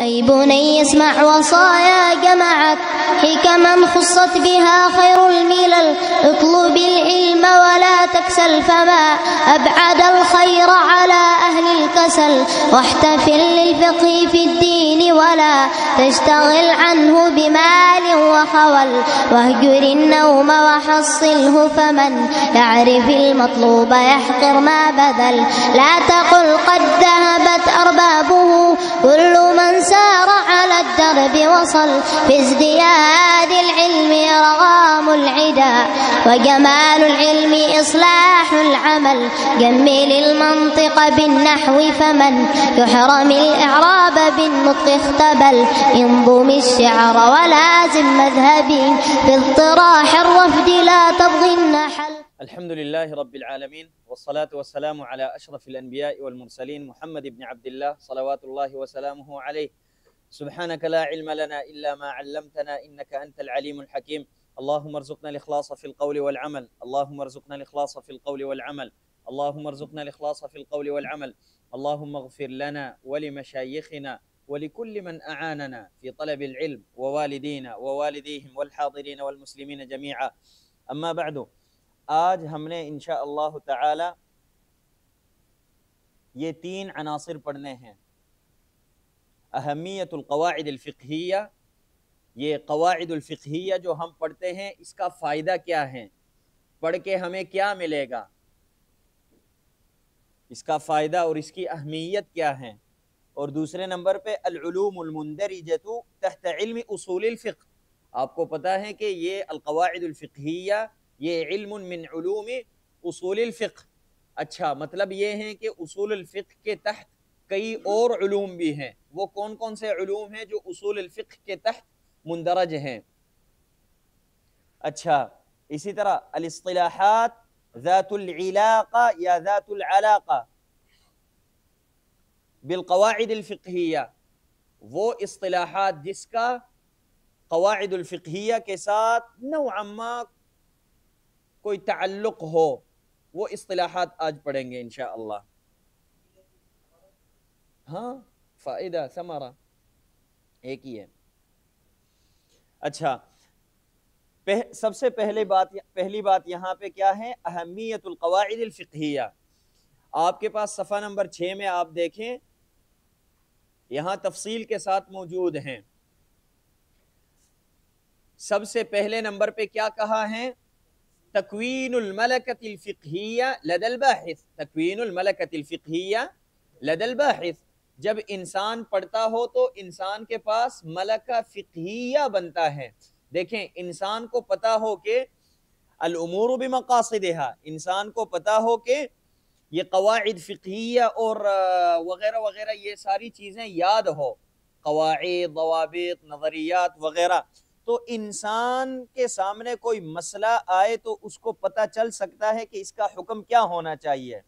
أي بني اسمع وصايا جمعت حكما خصت بها خير الملل اطلب العلم ولا تكسل فما أبعد الخير على أهل الكسل واحتفل للفقه في الدين ولا تشتغل عنه بمال وخول واهجر النوم وحصله فمن يعرف المطلوب يحقر ما بذل لا تقل قد ذهبت أربابه كل من سار على الدرب وصل في ازدياد العلم رغام العدا وجمال العلم إصلاح العمل جمل المنطق بالنحو فمن يحرم الإعراب بالنطق اختبل انظم الشعر ولازم مذهبي في اضطراح الرفد لا تبغي النحل. الحمد لله رب العالمين والصلاة والسلام على أشرف الأنبياء والمرسلين محمد بن عبد الله صلوات الله وسلامه عليه. سبحانك لا علم لنا إلا ما علمتنا إنك أنت العليم الحكيم. اللهم ارزقنا الإخلاص في القول والعمل، اللهم ارزقنا الإخلاص في القول والعمل، اللهم ارزقنا الإخلاص في القول والعمل. اللهم اغفر لنا ولمشايخنا ولكل من أعاننا في طلب العلم ووالدينا ووالديهم والحاضرين والمسلمين جميعا. أما بعد، آج ہم نے انشاءاللہ تعالی یہ 3 عناصر پڑھنے ہیں. اہمیت القواعد الفقہیہ، یہ قواعد الفقہیہ جو ہم پڑھتے ہیں اس کا فائدہ کیا ہے، پڑھ کے ہمیں کیا ملے گا، اس کا فائدہ اور اس کی اہمیت کیا ہے. اور دوسرے نمبر پہ العلوم المندرجۃ تحت علم اصول الفقہ. آپ کو پتہ ہے کہ یہ القواعد الفقہیہ یہ علم من علوم اصول الفقہ. اچھا، مطلب یہ ہے کہ اصول الفقہ کے تحت کئی اور علوم بھی ہیں. وہ کون کون سے علوم ہیں جو اصول الفقہ کے تحت مندرج ہیں؟ اچھا، اسی طرح الاصطلاحات ذات العلاقہ یا ذات العلاقہ بالقواعد الفقہیہ، وہ اصطلاحات جس کا قواعد الفقہیہ کے ساتھ نوعا ما کوئی تعلق ہو، وہ اصطلاحات آج پڑھیں گے انشاءاللہ. ہاں، فائدہ ثمرہ ایک ہی ہے. اچھا، سب سے پہلی بات یہاں پہ کیا ہے؟ اہمیت القواعد الفقہیہ. آپ کے پاس صفحہ نمبر 6 میں آپ دیکھیں، یہاں تفصیل کے ساتھ موجود ہیں. سب سے پہلے نمبر پہ کیا کہا ہے؟ تکوین الملکۃ الفقہیہ لدى الباحث. تکوین الملکۃ الفقہیہ لدى الباحث. جب انسان پڑھتا ہو تو انسان کے پاس ملکہ فقہیہ بنتا ہے. دیکھیں، انسان کو پتا ہو کہ الامور بمقاصدہا، انسان کو پتا ہو کہ یہ قواعد فقہیہ اور وغیرہ وغیرہ یہ ساری چیزیں یاد ہو، قواعد، ضوابط، نظریات وغیرہ، تو انسان کے سامنے کوئی مسئلہ آئے تو اس کو پتہ چل سکتا ہے کہ اس کا حکم کیا ہونا چاہیے،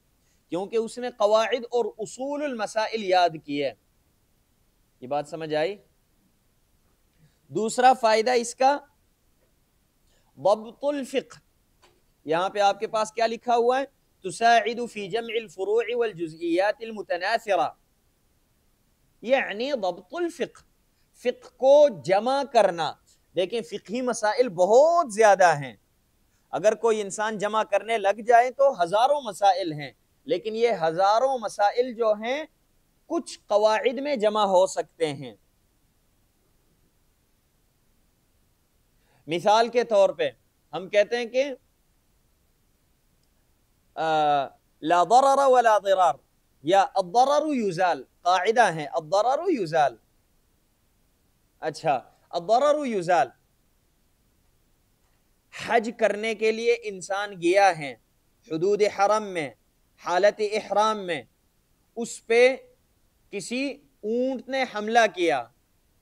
کیونکہ اس نے قواعد اور اصول المسائل یاد کیے. یہ بات سمجھ آئی؟ دوسرا فائدہ اس کا ضبط الفقہ. یہاں پہ آپ کے پاس کیا لکھا ہوا ہے؟ تساعد فی جمع الفروع والجزئیات المتناثرہ، یعنی ضبط الفقہ، فقہ کو جمع کرنا. دیکھیں، فقہی مسائل بہت زیادہ ہیں. اگر کوئی انسان جمع کرنے لگ جائے تو ہزاروں مسائل ہیں، لیکن یہ ہزاروں مسائل جو ہیں کچھ قواعد میں جمع ہو سکتے ہیں. مثال کے طور پہ ہم کہتے ہیں کہ لا ضرر ولا ضرار، یا الضرر یزال، قاعدہ ہے الضرر یزال. اچھا، الضرر یزال. حج کرنے کے لیے انسان گیا ہے حدود حرم میں، حالت احرام میں، اس پہ کسی اونٹ نے حملہ کیا،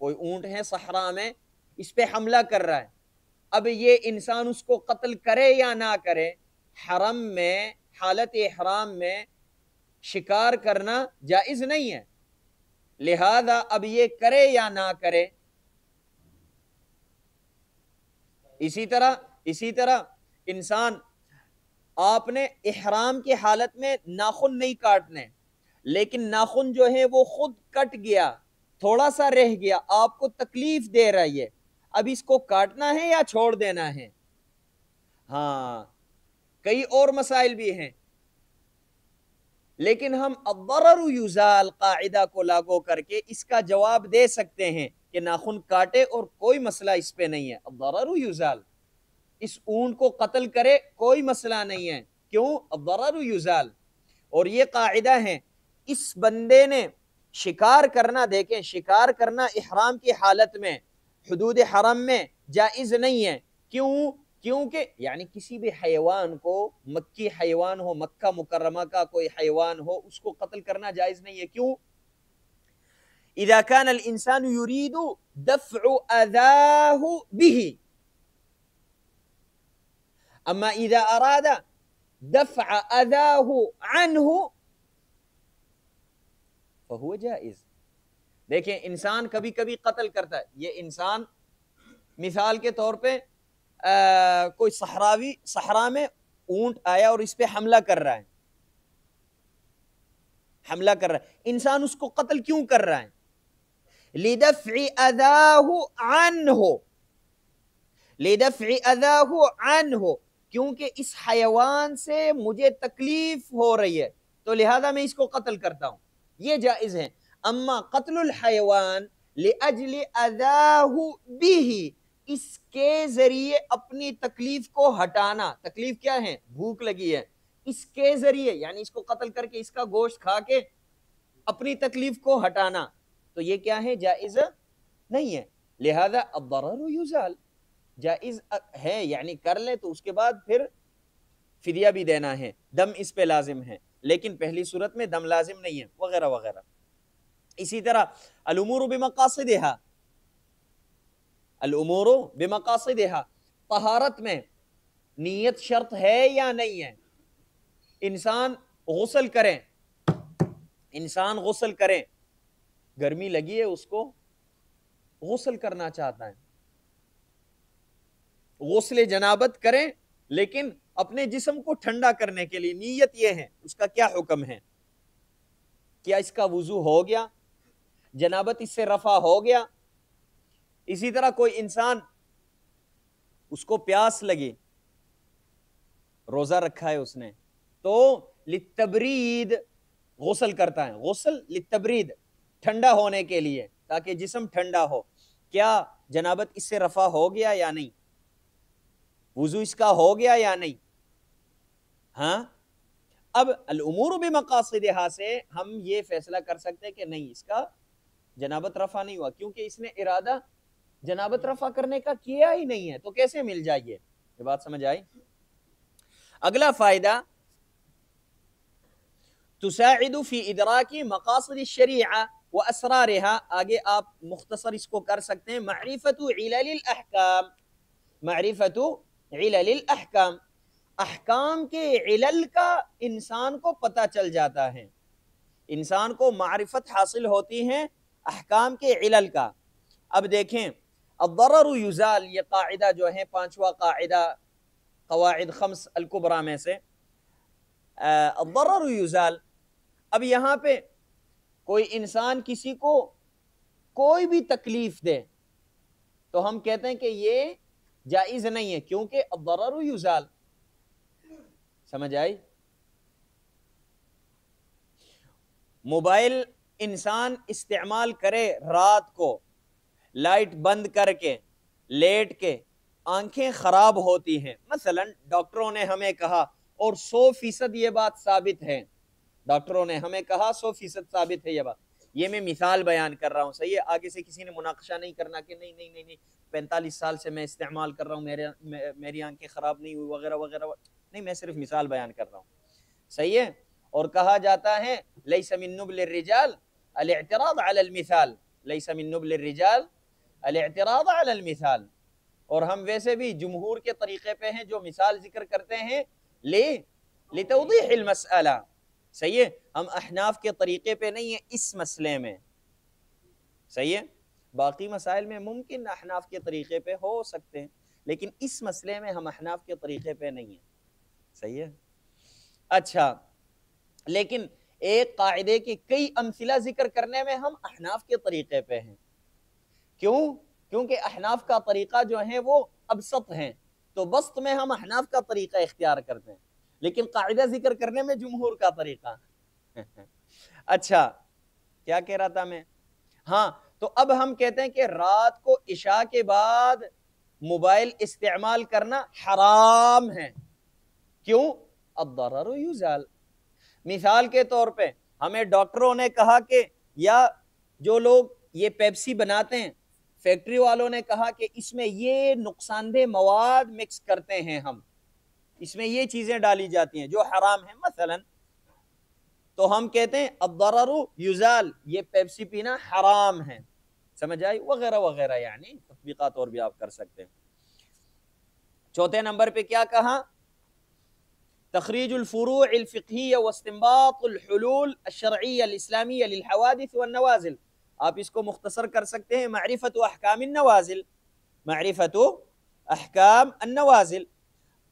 کوئی اونٹ ہے صحرا میں، اس پہ حملہ کر رہا ہے. اب یہ انسان اس کو قتل کرے یا نہ کرے، حرم میں حالت احرام میں شکار کرنا جائز نہیں ہے، لہذا اب یہ کرے یا نہ کرے. اسی طرح انسان، آپ نے احرام کی حالت میں ناخن نہیں کاٹنے، لیکن ناخن جو ہے وہ خود کٹ گیا، تھوڑا سا رہ گیا، آپ کو تکلیف دے رہا ہے، اب اس کو کاٹنا ہے یا چھوڑ دینا ہے؟ ہاں، کئی اور مسائل بھی ہیں، لیکن ہم الضرر یزال قاعدہ کو لاگو کر کے اس کا جواب دے سکتے ہیں کہ ناخن کاٹے اور کوئی مسئلہ اس پہ نہیں ہے، الضرر یزال، اس اونٹ کو قتل کرے کوئی مسئلہ نہیں ہے، کیوں؟ الضرر یزال۔ اور یہ قاعدہ ہے، اس بندے نے شکار کرنا، دیکھیں شکار کرنا احرام کی حالت میں حدود حرم میں جائز نہیں ہے، کیوں؟ کیونکہ یعنی کسی بھی حیوان کو، مکی حیوان ہو، مکہ مکرمہ کا کوئی حیوان ہو، اس کو قتل کرنا جائز نہیں ہے، کیوں؟ اذا كان الانسان يريد دفع اذاه به، اما اذا اراد دفع اذاه عنه فهو جائز۔ دیکھیں انسان کبھی کبھی قتل کرتا ہے، یہ انسان مثال کے طور پہ کوئی صحرا میں اونٹ آیا اور اس پہ حملہ کر رہا ہے، انسان اس کو قتل کیوں کر رہا ہے؟ لِدَفْعِ أَذَاهُ عَنْهُ، کیونکہ اس حیوان سے مجھے تکلیف ہو رہی ہے تو لہذا میں اس کو قتل کرتا ہوں، یہ جائز ہے۔ اما قتل الحیوان لِأَجْلِ أَذَاهُ بِهِ، اس کے ذریعے اپنی تکلیف کو ہٹانا، تکلیف کیا ہے؟ بھوک لگی ہے، اس کے ذریعے یعنی اس کو قتل کر کے اس کا گوشت کھا کے اپنی تکلیف کو ہٹانا، تو یہ کیا ہے؟ جائز نہیں ہے، لہذا الضرر یزال، جائز ہے، یعنی کر لے تو اس کے بعد پھر فدیہ بھی دینا ہے، دم اس پہ لازم ہے، لیکن پہلی صورت میں دم لازم نہیں ہے، وغیرہ وغیرہ۔ اسی طرح الامور بمقاصدها، الامور بمقاصدها، طہارت میں نیت شرط ہے یا نہیں ہے؟ انسان غسل کرے، گرمی لگی ہے، اس کو غسل کرنا چاہتا ہے، غسل جنابت کریں لیکن اپنے جسم کو ٹھنڈا کرنے کے لیے، نیت یہ ہے، اس کا کیا حکم ہے؟ کیا اس کا وضو ہو گیا؟ جنابت اس سے رفع ہو گیا؟ اسی طرح کوئی انسان اس کو پیاس لگی، روزہ رکھا ہے اس نے، تو للتبرید غسل کرتا ہے، غسل للتبرید، ٹھنڈا ہونے کے لیے، تاکہ جسم ٹھنڈا ہو، کیا جنابت اس سے رفع ہو گیا یا نہیں؟ وضو اس کا ہو گیا یا نہیں؟ ہاں، اب الامور بمقاصدها سے ہم یہ فیصلہ کر سکتے ہیں کہ نہیں، اس کا جنابت رفع نہیں ہوا، کیونکہ اس نے ارادہ جنابت رفع کرنے کا کیا ہی نہیں ہے، تو کیسے مل جائے؟ یہ بات سمجھ آئی؟ اگلا فائدہ، تساعد فی ادراک مقاصد الشریعہ واسرارها، آگے آپ مختصر اس کو کر سکتے ہیں، معرفت علل الاحکام، معرفت علل الاحکام، احکام کے علل کا انسان کو پتہ چل جاتا ہے، انسان کو معرفت حاصل ہوتی ہے احکام کے علل کا۔ اب دیکھیں الضرر یزال، یہ قاعدہ جو ہے پانچواں قاعدہ قواعد خمس الکبریٰ میں سے، الضرر یزال۔ اب یہاں پہ کوئی انسان کسی کو کوئی بھی تکلیف دے تو ہم کہتے ہیں کہ یہ جائز نہیں ہے، کیونکہ الضرر یزال، سمجھ آئی؟ موبائل انسان استعمال کرے رات کو لائٹ بند کر کے لیٹ کے، آنکھیں خراب ہوتی ہیں، مثلا ڈاکٹروں نے ہمیں کہا، اور 100% یہ بات ثابت ہے، ڈاکٹروں نے ہمیں کہا 100% ثابت ہے یہ بات، یہ میں مثال بیان کر رہا ہوں، صحیح ہے؟ آگے سے کسی نے مناقشہ نہیں کرنا کہ نہیں نہیں نہیں نہیں 45 سال سے میں استعمال کر رہا ہوں، میری آنکھیں خراب نہیں ہوئی وغیرہ وغیرہ، نہیں، میں صرف مثال بیان کر رہا ہوں، صحیح ہے؟ اور کہا جاتا ہے لیس من نبل الرجال الاعتراض علی المثال، لیس من نبل الرجال الاعتراض علی المثال، اور ہم ویسے بھی جمہور کے طریقے پہ ہیں جو مثال ذکر کرتے ہیں لتوضیح المسئلہ، صحیح ہے؟ ہم احناف کے طریقے پہ نہیں ہیں اس مسئلے میں، صحیح ہے؟ باقی مسائل میں ممکن احناف کے طریقے پہ ہو سکتے ہیں، لیکن اس مسئلے میں ہم احناف کے طریقے پہ نہیں ہیں، صحیح ہے؟ اچھا، لیکن ایک قاعدے کے کئی امثلہ ذکر کرنے میں ہم احناف کے طریقے پہ ہیں. کیوں؟ کیونکہ احناف کا طریقہ جو ہے وہ ابسط ہیں، تو بسط میں ہم احناف کا طریقہ اختیار کرتے ہیں، لیکن قاعدہ ذکر کرنے میں جمہور کا طریقہ. اچھا کیا کہہ رہا تھا میں؟ ہاں، تو اب ہم کہتے ہیں کہ رات کو عشاء کے بعد موبائل استعمال کرنا حرام ہے. کیوں؟ الضرر یزال. مثال کے طور پہ ہمیں ڈاکٹروں نے کہا کہ یا جو لوگ یہ پیپسی بناتے ہیں فیکٹری والوں نے کہا کہ اس میں یہ نقصان دہ مواد مکس کرتے ہیں، ہم اس میں یہ چیزیں ڈالی جاتی ہیں جو حرام ہیں مثلا، تو ہم کہتے ہیں الضرر یزال، یہ پیپسی پینا حرام ہے. سمجھ آئی؟ وغیرہ وغیرہ، یعنی تطبیقات اور بھی آپ کر سکتے ہیں. چوتھے نمبر پہ کیا کہا؟ تخریج الفروع الفقہیہ واستنباط الحلول الشرعیہ الاسلامیہ للحوادث والنوازل. آپ اس کو مختصر کر سکتے ہیں معرفت احکام النوازل. معرفت احکام النوازل،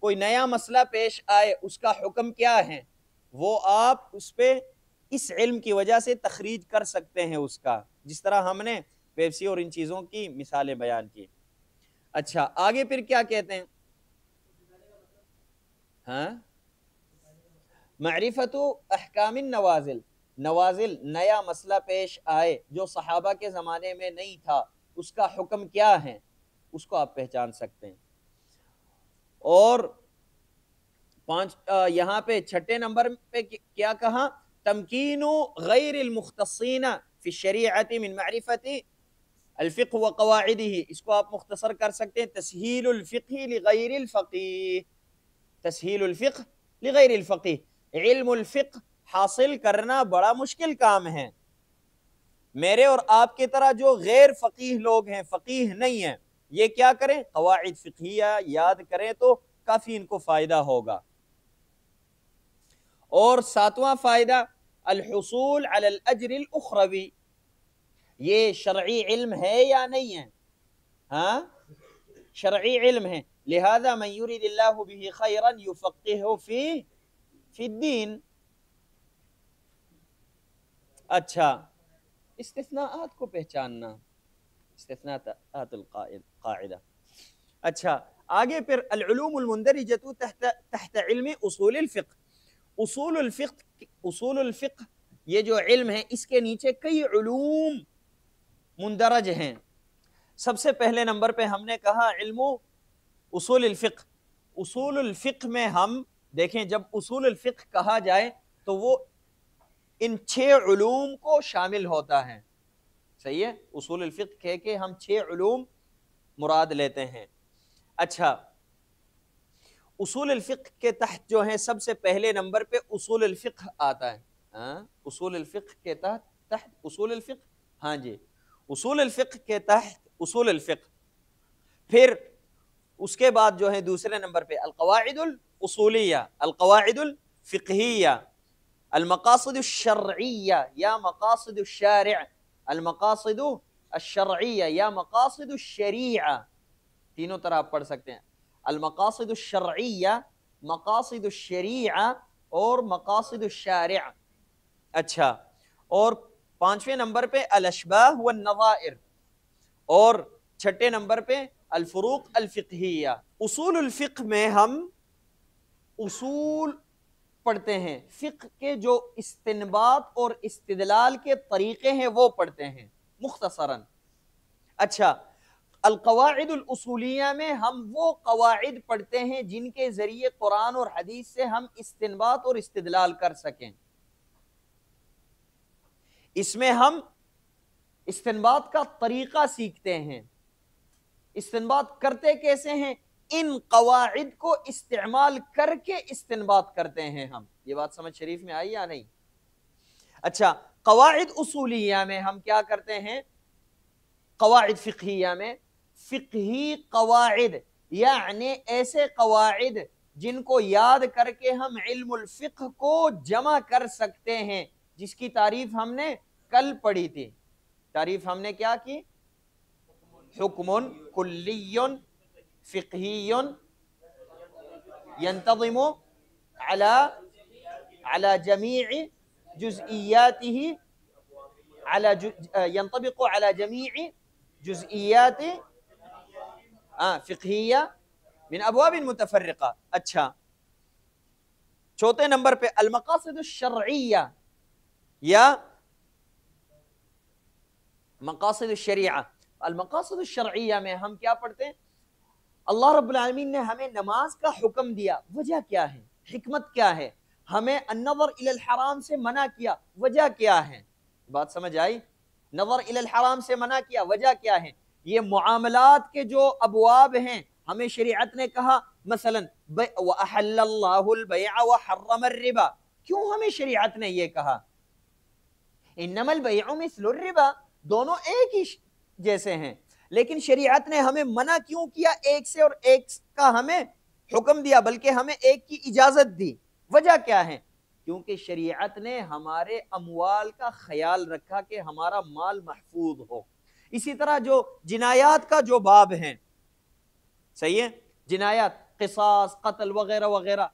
کوئی نیا مسئلہ پیش آئے اس کا حکم کیا ہے، وہ آپ اس پہ اس علم کی وجہ سے تخریج کر سکتے ہیں اس کا، جس طرح ہم نے پیپسی اور ان چیزوں کی مثالیں بیان کی. اچھا آگے پھر کیا کہتے ہیں؟ ہاں، معرفت احکام النوازل، نوازل نیا مسئلہ پیش آئے جو صحابہ کے زمانے میں نہیں تھا، اس کا حکم کیا ہے، اس کو آپ پہچان سکتے ہیں. اور یہاں پہ چھٹے نمبر پہ کیا کہا؟ تمکین غیر المختصین فی الشریعۃ من معرفت الفقہ وقواعدہ. اس کو آپ مختصر کر سکتے ہیں تسہیل الفقہ لغیر الفقیہ. تسہیل الفقہ لغیر الفقیہ، علم الفقہ حاصل کرنا بڑا مشکل کام ہے. میرے اور آپ کی طرح جو غیر فقیہ لوگ ہیں، فقیہ نہیں ہیں، یہ کیا کریں؟ قواعد فقہیہ یاد کریں تو کافی ان کو فائدہ ہوگا. اور ساتواں فائدہ الحصول علی الاجر الاخروی. یہ شرعی علم ہے یا نہیں ہے؟ ہاں، شرعی علم ہے. لہذا من یرید اللہ بہ خیرا یفقہہ فی الدین. اچھا، استثناءات کو پہچاننا، استثناءات القاعدہ. اچھا آگے پھر العلوم المندرجۃ تحت علم اصول الفقہ. اصول الفقہ یہ جو علم ہے اس کے نیچے کئی علوم مندرج ہیں. سب سے پہلے نمبر پہ ہم نے کہا علم اصول الفقہ. اصول الفقہ میں ہم دیکھیں جب اصول الفقہ کہا جائے تو وہ ان 6 علوم کو شامل ہوتا ہے. صحیح ہے؟ اصول الفقہ کہہ کے ہم 6 علوم مراد لیتے ہیں. اچھا، اصول الفقہ کے تحت جو ہے سب سے پہلے نمبر پہ اصول الفقہ آتا ہے. اصول الفقہ کے تحت اصول الفقہ، ہاں جی، اصول الفقہ کے تحت اصول الفقہ. پھر اس کے بعد جو ہے دوسرے نمبر پہ القواعد الاصولیہ، القواعد الفقہیہ، المقاصد الشرعیہ یا مقاصد الشارع، المقاصد الشرعیہ یا مقاصد الشریعہ. تینوں طرح آپ پڑھ سکتے ہیں، المقاصد الشرعیہ، مقاصد الشریعہ اور مقاصد الشارع. اچھا، اور 5ویں نمبر پہ الاشباہ والنظائر، اور 6 نمبر پہ الفروق الفقہیہ. اصول الفقہ میں ہم اصول پڑھتے ہیں، فقہ کے جو استنباط اور استدلال کے طریقے ہیں وہ پڑھتے ہیں مختصراً. اچھا، القواعد الاصولیہ میں ہم وہ قواعد پڑھتے ہیں جن کے ذریعے قرآن اور حدیث سے ہم استنباط اور استدلال کر سکیں. اس میں ہم استنباط کا طریقہ سیکھتے ہیں. استنباط کرتے کیسے ہیں؟ ان قواعد کو استعمال کر کے استنباط کرتے ہیں ہم. یہ بات سمجھ شریف میں آئی یا نہیں؟ اچھا، قواعد اصولیہ میں ہم کیا کرتے ہیں؟ قواعد فقہیہ میں فقہی قواعد، یعنی ایسے قواعد جن کو یاد کر کے ہم علم الفقہ کو جمع کر سکتے ہیں، جس کی تعریف ہم نے کل پڑھی تھی. تعریف ہم نے کیا کی؟ حکم کلی فقہی ینتظم علی جمیع جزئياته ينطبق على جميع جزئيات فقهية من ابواب متفرقة. اچھا چوتھے نمبر پہ المقاصد الشرعیہ یا مقاصد الشریعہ. المقاصد الشرعیہ میں ہم کیا پڑھتے ہیں؟ اللہ رب العالمین نے ہمیں نماز کا حکم دیا، وجہ کیا ہے، حکمت کیا ہے؟ ہمیں النظر الی الحرام سے منع کیا، وجہ کیا ہے؟ بات سمجھ آئی؟ نظر الی الحرام سے منع کیا، وجہ کیا ہے؟ یہ معاملات کے جو ابواب ہیں ہمیں شریعت نے کہا، مثلا وَأَحَلَّ اللَّهُ الْبَيْعَ وَحَرَّمَ الرِّبَا، کیوں ہمیں شریعت نے یہ کہا؟ انما البیع مثل الربا، دونوں ایک ہی جیسے ہیں، لیکن شریعت نے ہمیں منع کیوں کیا ایک سے اور ایک کا ہمیں حکم دیا، بلکہ ہمیں ایک کی اجازت دی؟ وجہ کیا ہے؟ کیونکہ شریعت نے ہمارے اموال کا خیال رکھا کہ ہمارا مال محفوظ ہو. اسی طرح جو جنایات کا جو باب ہیں، صحیح ہے، جنایات، قصاص، قتل وغیرہ وغیرہ،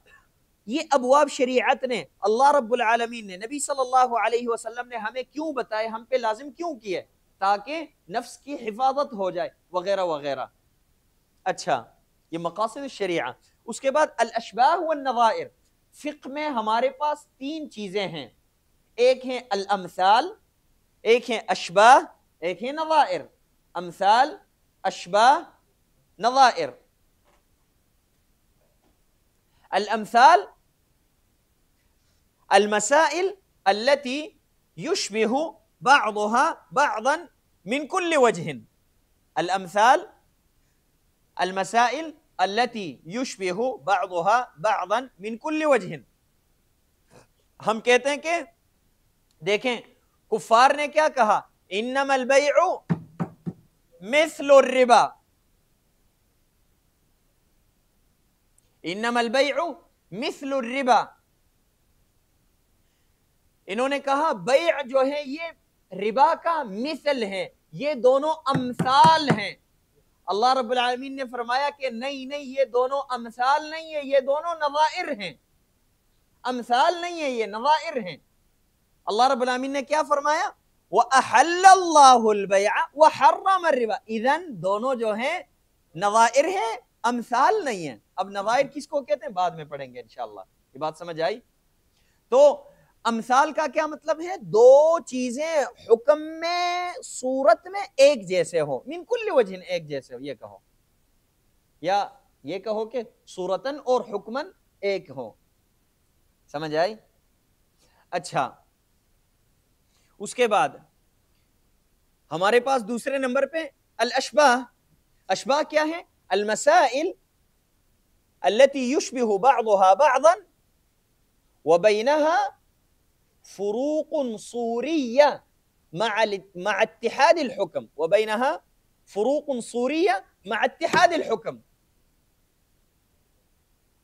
یہ ابواب شریعت نے، اللہ رب العالمین نے، نبی صلی اللہ علیہ وسلم نے ہمیں کیوں بتائے، ہم پہ لازم کیوں کیے؟ تاکہ نفس کی حفاظت ہو جائے وغیرہ وغیرہ. اچھا یہ مقاصد الشریعہ. اس کے بعد الاشباہ والنظائر. فقہ میں ہمارے پاس تین چیزیں ہیں، ایک ہیں الامثال، ایک ہیں اشباہ، ایک ہیں نظائر. امثال، اشباہ، نظائر. الامثال المسائل التي يشبه بعضها بعضا من كل وجه. الامثال المسائل التي يشبه بعضها بعضا من كل وجه. ہم کہتے ہیں کہ دیکھیں کفار نے کیا کہا، انما البيع مثل الربا، انما البيع مثل الربا. انہوں نے کہا بیع جو ہے یہ ربا کا مثل ہے، یہ دونوں امثال ہیں. اللہ رب العالمین نے فرمایا کہ نہیں یہ دونوں امثال نہیں ہے، یہ دونوں نظائر ہیں. امثال نہیں ہے، یہ نظائر ہیں. اللہ رب العالمین نے کیا فرمایا؟ وَأَحَلَّ اللَّهُ الْبَيْعَ وَحَرَّمَ الرِّبَا. اذن دونوں جو ہیں نظائر ہیں، امثال نہیں ہیں. اب نظائر کس کو کہتے ہیں بعد میں پڑھیں گے انشاءاللہ. یہ بات سمجھ آئی؟ تو امثال کا کیا مطلب ہے؟ دو چیزیں حکم میں، صورت میں ایک جیسے ہو، من کل وجہ ایک جیسے ہو، یہ کہو، یا یہ کہو کہ صورتن اور حکمن ایک ہو. سمجھ آئی؟ اچھا اس کے بعد ہمارے پاس دوسرے نمبر پہ الاشباہ. اشباہ کیا ہے؟ المسائل التي يشبه بعضها بعضا وبينها فروق صورية مع اتحاد الحكم، وبينها فروق صورية مع اتحاد الحكم.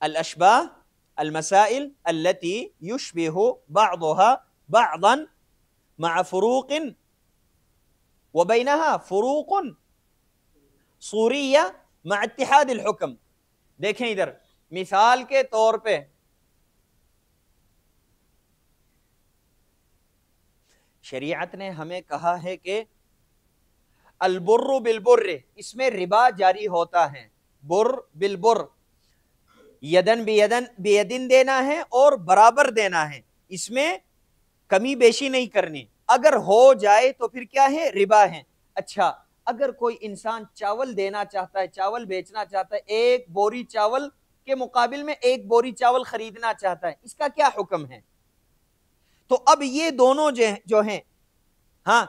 الأشباه المسائل التي يشبه بعضها بعضا مع فروق وبينها فروق صورية مع اتحاد الحكم. دیکھیں ادھر مثال کے طور پہ شریعت نے ہمیں کہا ہے کہ البر بالبر، اس میں ربا جاری ہوتا ہے. بر بالبر، یدن بیدن دینا ہے اور برابر دینا ہے، اس میں کمی بیشی نہیں کرنی. اگر ہو جائے تو پھر کیا ہے؟ ربا ہے. اچھا اگر کوئی انسان چاول دینا چاہتا ہے، چاول بیچنا چاہتا ہے، ایک بوری چاول کے مقابل میں ایک بوری چاول خریدنا چاہتا ہے، اس کا کیا حکم ہے؟ تو اب یہ دونوں جو ہیں ہاں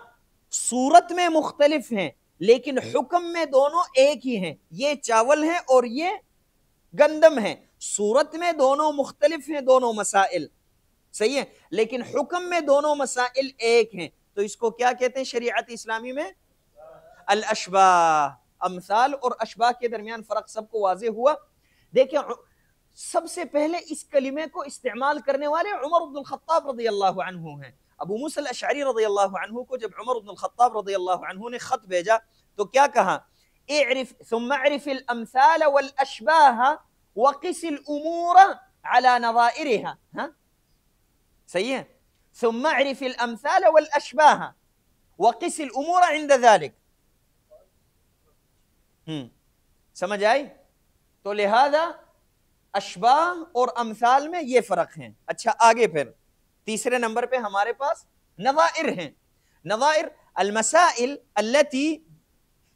صورت میں مختلف ہیں لیکن حکم میں دونوں ایک ہی ہیں. یہ چاول ہیں اور یہ گندم ہیں. صورت میں دونوں مختلف ہیں، دونوں مسائل، صحیح ہے، لیکن حکم میں دونوں مسائل ایک ہیں. تو اس کو کیا کہتے ہیں شریعت اسلامی میں؟ الاشباہ. امثال اور اشباہ کے درمیان فرق سب کو واضح ہوا. دیکھیں سب سے پہلے اس کلمے کو استعمال کرنے والے عمر بن الخطاب رضی اللہ عنہ ہیں. ابو موسیٰ الاشعری رضی اللہ عنہ کو جب عمر بن الخطاب رضی اللہ عنہ نے خط بھیجا تو کیا کہا؟ اعرف ثم اعرف الامثال والاشباہ وقس الامور على نظائرها. صحیح ہے؟ ثم اعرف الامثال والاشباہ وقس الامور عند ذلك. سمجھ آئی؟ تو لہذا اشباہ اور امثال میں یہ فرق ہیں. اچھا آگے پھر تیسرے نمبر پہ ہمارے پاس نظائر ہیں. نظائر المسائل التي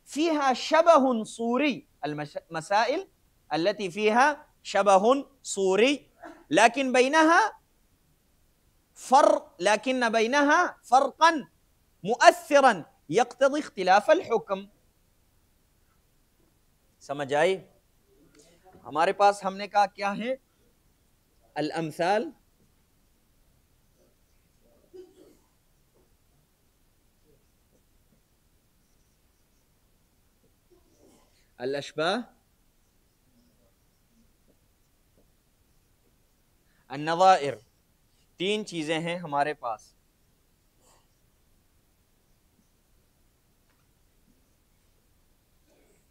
فيها شبه صوري، المسائل التي فيها شبه صوري لكن بينها فرقا مؤثرا يقتضي اختلاف الحكم. سمجھ آئی؟ ہمارے پاس ہم نے کہا کیا ہے؟ الامثال، الاشباہ، النظائر. تین چیزیں ہیں ہمارے پاس.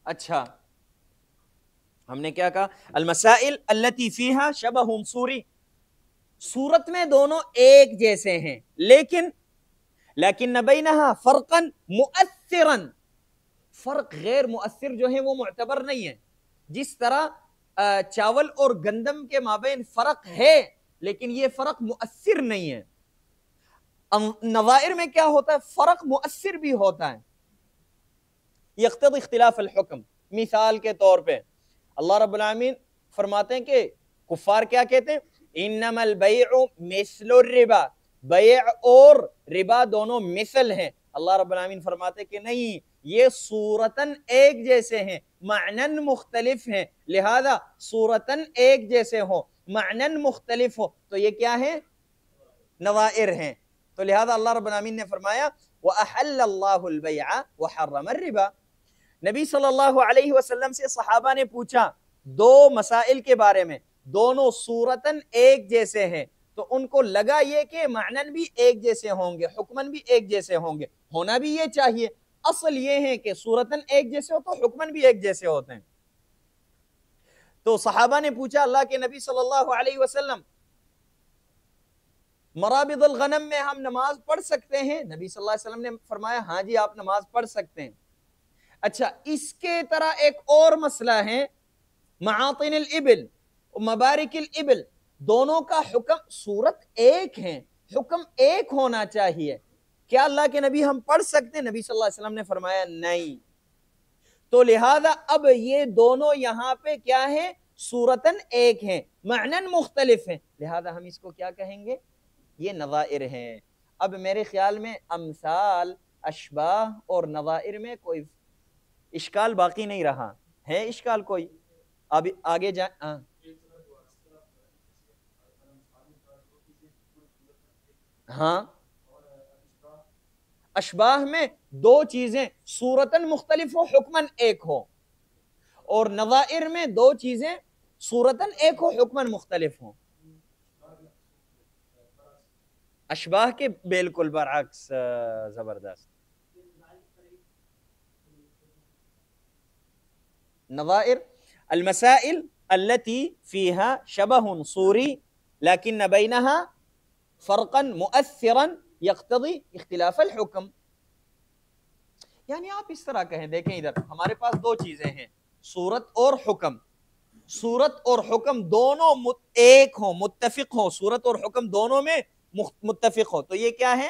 اچھا ہم نے کیا کہا؟ المسائل التي فيها شبه صوری، صورت میں دونوں ایک جیسے ہیں لیکن بینہا فرقا مؤثرا، فرق غیر مؤثر جو ہے وہ معتبر نہیں ہے. جس طرح چاول اور گندم کے مابین فرق ہے لیکن یہ فرق مؤثر نہیں ہے. نظائر میں کیا ہوتا ہے؟ فرق مؤثر بھی ہوتا ہے. یقتضی اختلاف الحکم. مثال کے طور پہ اللہ رب العالمین فرماتے ہیں کہ کفار کیا کہتے ہیں؟ انما البیع مثل الربا، بیع اور ربا دونوں مثل ہیں. اللہ رب العالمین فرماتے ہیں کہ نہیں، یہ صورتاً ایک جیسے ہیں معناً مختلف ہیں. لہذا صورتاً ایک جیسے ہو معناً مختلف ہو تو یہ کیا ہے؟ نظائر ہیں. تو لہذا اللہ رب العالمین نے فرمایا وَأَحَلَّ اللَّهُ الْبَيْعَ وَحَرَّمَ الرِّبَا. نبی صلی اللہ علیہ وسلم سے صحابہ نے پوچھا دو مسائل کے بارے میں، دونوں صورتاً ایک جیسے ہیں، تو ان کو لگا یہ کہ معناً بھی ایک جیسے ہوں گے، حکماً بھی ایک جیسے ہوں گے. ہونا بھی یہ چاہیے. اصل یہ ہے کہ صورتاً ایک جیسے ہو تو حکماً بھی ایک جیسے ہوتے ہیں. تو صحابہ نے پوچھا اللہ کے نبی صلی اللہ علیہ وسلم مرابض الغنم میں ہم نماز پڑھ سکتے ہیں؟ نبی صلی اللہ علیہ وسلم نے فرمایا ہاں جی آپ نماز پڑھ سکتے ہیں. اچھا اس کے طرح ایک اور مسئلہ ہے معاطن الابل مبارک الابل، دونوں کا حکم صورت ایک ہے، حکم ایک ہونا چاہیے. کیا اللہ کے نبی ہم پڑھ سکتے ہیں؟ نبی صلی اللہ علیہ وسلم نے فرمایا نہیں. تو لہذا اب یہ دونوں یہاں پہ کیا ہے؟ صورتاً ایک ہیں معناً مختلف ہیں. لہذا ہم اس کو کیا کہیں گے؟ یہ نظائر ہیں. اب میرے خیال میں امثال، اشباہ اور نظائر میں کوئی اشکال باقی نہیں رہا ہے. اشکال کوئی؟ اب آگے جائیں. ہاں اشباہ میں دو چیزیں صورتاً مختلف ہو حکماً ایک ہو، اور نظائر میں دو چیزیں صورتاً ایک ہو حکماً مختلف ہو. اشباہ کے بالکل برعکس. زبردست. نظائر المسائل التي فيها شبه صوري لكن بينها فرقا مؤثرا يقتضي اختلاف الحكم. یعنی آپ اس طرح کہیں، دیکھیں ادھر ہمارے پاس دو چیزیں ہیں، صورت اور حکم. صورت اور حکم دونوں ایک ہوں، متفق ہوں، صورت اور حکم دونوں میں متفق ہو تو یہ کیا ہے؟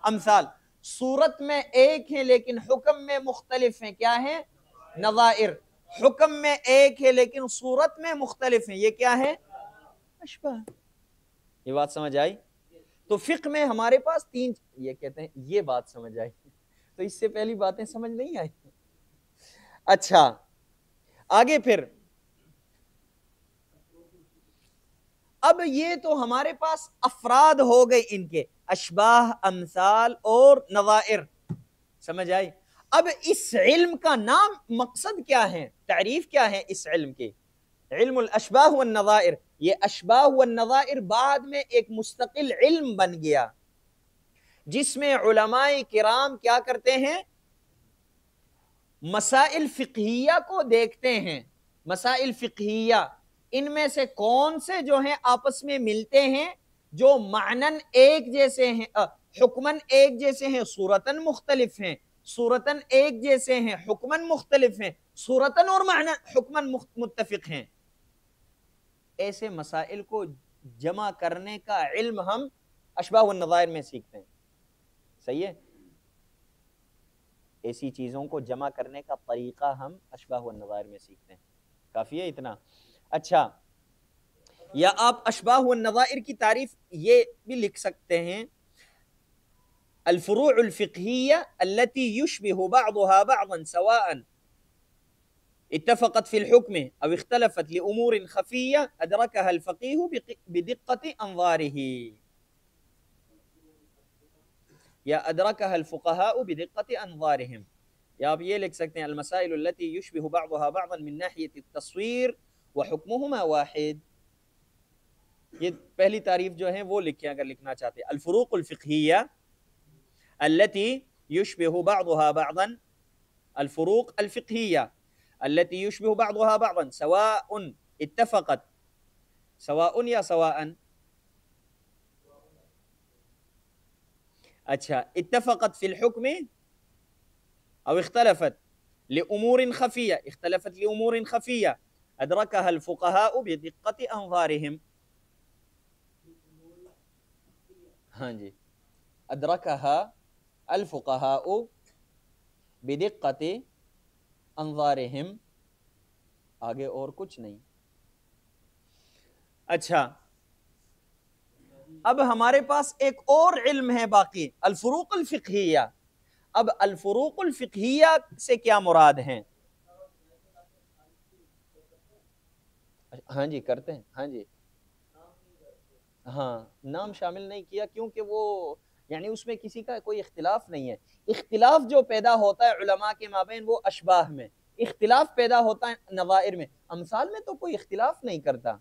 امثال. صورت میں ایک ہیں لیکن حکم میں مختلف ہیں، کیا ہیں؟ نظائر. حکم میں ایک ہے لیکن صورت میں مختلف ہیں، یہ کیا ہے؟ اشباہ. یہ بات سمجھ آئی؟ تو فقہ میں ہمارے پاس تین، یہ کہتے ہیں یہ بات سمجھ آئی. تو اس سے پہلی باتیں سمجھ نہیں آئی. اچھا آگے پھر اب یہ تو ہمارے پاس افراد ہو گئے ان کے، اشباہ، امثال اور نظائر. سمجھ آئی؟ اب اس علم کا نام، مقصد کیا ہے، تعریف کیا ہے اس علم کی؟ علم الاشباہ والنظائر. یہ اشباہ والنظائر بعد میں ایک مستقل علم بن گیا جس میں علماء کرام کیا کرتے ہیں؟ مسائل فقہیہ کو دیکھتے ہیں. مسائل فقہیہ ان میں سے کون سے جو ہیں آپس میں ملتے ہیں جو معنن ایک جیسے ہیں، حکمن ایک جیسے ہیں، صورتن مختلف ہیں، صورتن ایک جیسے ہیں، حکمن مختلف ہیں، صورتن اور معنن حکمن متفق ہیں، ایسے مسائل کو جمع کرنے کا علم ہم اشباہ والنظائر میں سیکھتے ہیں. صحیح ہے؟ ایسی چیزوں کو جمع کرنے کا طریقہ ہم اشباہ والنظائر میں سیکھتے ہیں. کافی ہے اتنا؟ اچھا، یا آپ اشباہ والنظائر کی تعریف یہ بھی لکھ سکتے ہیں، الفروع الفقہیہ التي يشبه بعضها بعضا سواء اتفقت في الحكم او اختلفت لامور خفیہ ادرکها الفقیہ بدقة انظاره، یا ادرکها الفقهاء بدقة انظارهم. یا آپ یہ لکھ سکتے ہیں المسائل التي يشبه بعضها بعضا من ناحية التصوير وحكمهما واحد. یہ پہلی تعریف جو ہے وہ لکھیں اگر لکھنا چاہتے ہیں، الفروق الفقہیہ التي يشبه بعضها بعضا، الفروق الفقہیہ التي يشبه بعضها بعضا سواء اتفقت، سواء یا سواء، اچھا، اتفقت في الحكم او اختلفت لامور خفیہ، اختلفت لامور خفیہ ادرکها الفقهاء بدقة انظارهم. ہاں جی، ادرکها الفقهاء بدقة انظارهم، آگے اور کچھ نہیں. اچھا، اب ہمارے پاس ایک اور علم ہے باقی، الفروق الفقہیہ. اب الفروق الفقہیہ سے کیا مراد ہیں؟ ہاں جی کرتے ہیں، ہاں جی، ہاں نام شامل نہیں کیا کیونکہ وہ یعنی اس میں کسی کا کوئی اختلاف نہیں ہے. اختلاف جو پیدا ہوتا ہے علماء کے مابین وہ اشباہ میں، اختلاف پیدا ہوتا ہے نظائر میں. امثال میں تو کوئی اختلاف نہیں کرتا.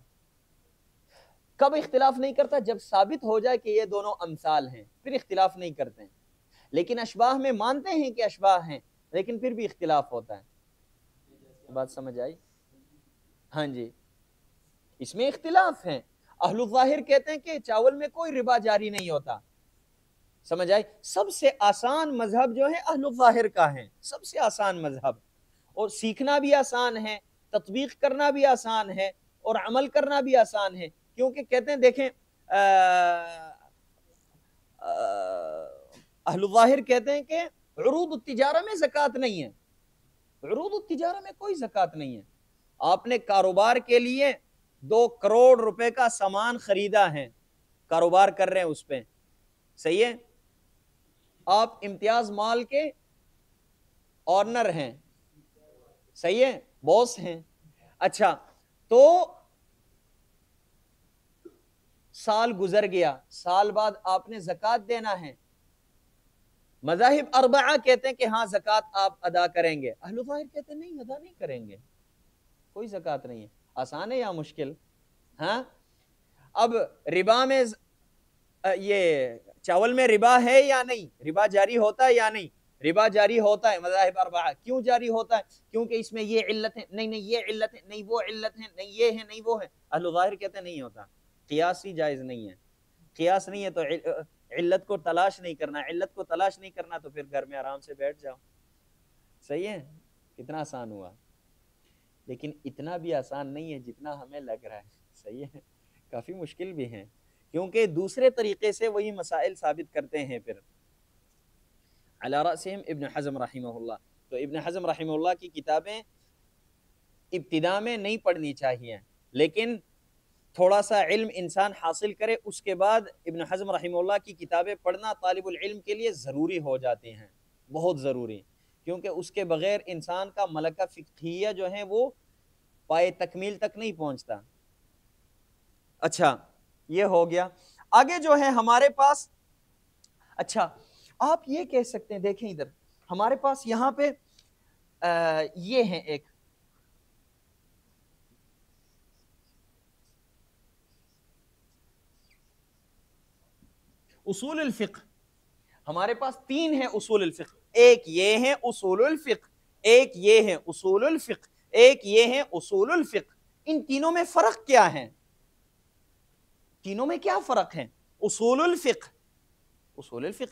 کب اختلاف نہیں کرتا؟ جب ثابت ہو جائے کہ یہ دونوں امثال ہیں، پھر اختلاف نہیں کرتے ہیں. لیکن اشباہ میں مانتے ہیں کہ اشباہ ہیں لیکن پھر بھی اختلاف ہوتا ہے. بات سمجھ آئی؟ ہاں جی، اس میں اختلاف ہیں. اہل الظاہر کہتے ہیں کہ چاول میں کوئی ربا جاری نہیں ہوتا. سمجھ آئی؟ سب سے آسان مذہب جو ہے اہل الظاہر کا ہے، سب سے آسان مذہب، اور سیکھنا بھی آسان ہے، تطبیق کرنا بھی آسان ہے، اور عمل کرنا بھی آسان ہے. کیونکہ کہتے ہیں دیکھیں اہل الظاہر کہتے ہیں کہ عروض التجارہ میں زکوٰۃ نہیں ہے، عروض التجارہ میں کوئی زکوٰۃ نہیں ہے. آپ نے کاروبار کے لیے 2 کروڑ روپے کا سامان خریدا ہے، کاروبار کر رہے ہیں اس پہ، صحیح ہے؟ آپ امتیاز مال کے آنر ہیں، صحیح ہے، باس ہیں. اچھا، تو سال گزر گیا، سال بعد آپ نے زکوٰۃ دینا ہے. مذاہب اربعہ کہتے ہیں کہ ہاں زکوٰۃ آپ ادا کریں گے، اہل الظاہر کہتے ہیں نہیں، ادا نہیں کریں گے، کوئی زکوٰۃ نہیں ہے. آسان ہے یا مشکل؟ ہاں. اب ربا میں یہ چاول میں ربا ہے یا نہیں؟ ربا جاری ہوتا ہے یا نہیں؟ ربا جاری ہوتا ہے. مذاہب اربعہ کیوں جاری ہوتا ہے؟ کیونکہ اس میں یہ علت ہے، نہیں یہ علت ہے، نہیں وہ علت ہے، نہیں یہ ہے، نہیں وہ ہے. اہل الظاہر کہتے ہیں نہیں ہوتا، قیاس ہی جائز نہیں ہے. قیاس نہیں ہے تو علت کو تلاش نہیں کرنا، علت کو تلاش نہیں کرنا تو پھر گھر میں آرام سے بیٹھ جاؤ. صحیح ہے؟ کتنا آسان ہوا. لیکن اتنا بھی آسان نہیں ہے جتنا ہمیں لگ رہا ہے. صحیح ہے؟ کافی مشکل بھی ہیں کیونکہ دوسرے طریقے سے وہی مسائل ثابت کرتے ہیں. پھر علی رأسہم ابن حزم رحمہ اللہ. تو ابن حزم رحمہ اللہ کی کتابیں ابتدا میں نہیں پڑھنی چاہیے، لیکن تھوڑا سا علم انسان حاصل کرے اس کے بعد ابن حزم رحمہ اللہ کی کتابیں پڑھنا طالب العلم کے لیے ضروری ہو جاتی ہیں، بہت ضروری، کیونکہ اس کے بغیر انسان کا ملکہ فقہیہ جو ہے وہ پائے تکمیل تک نہیں پہنچتا. اچھا، یہ ہو گیا. آگے جو ہے ہمارے پاس، اچھا آپ یہ کہہ سکتے ہیں، دیکھیں ادھر ہمارے پاس یہاں پہ یہ ہیں ایک اصول الفقہ. ہمارے پاس 3 ہیں اصول الفقہ. ایک یہ ہیں اصول الفقہ، ایک یہ ہیں اصول الفقہ، ایک یہ ہیں اصول الفقہ. ان تینوں میں فرق کیا ہے؟ تینوں میں کیا فرق ہے؟ اصول الفقہ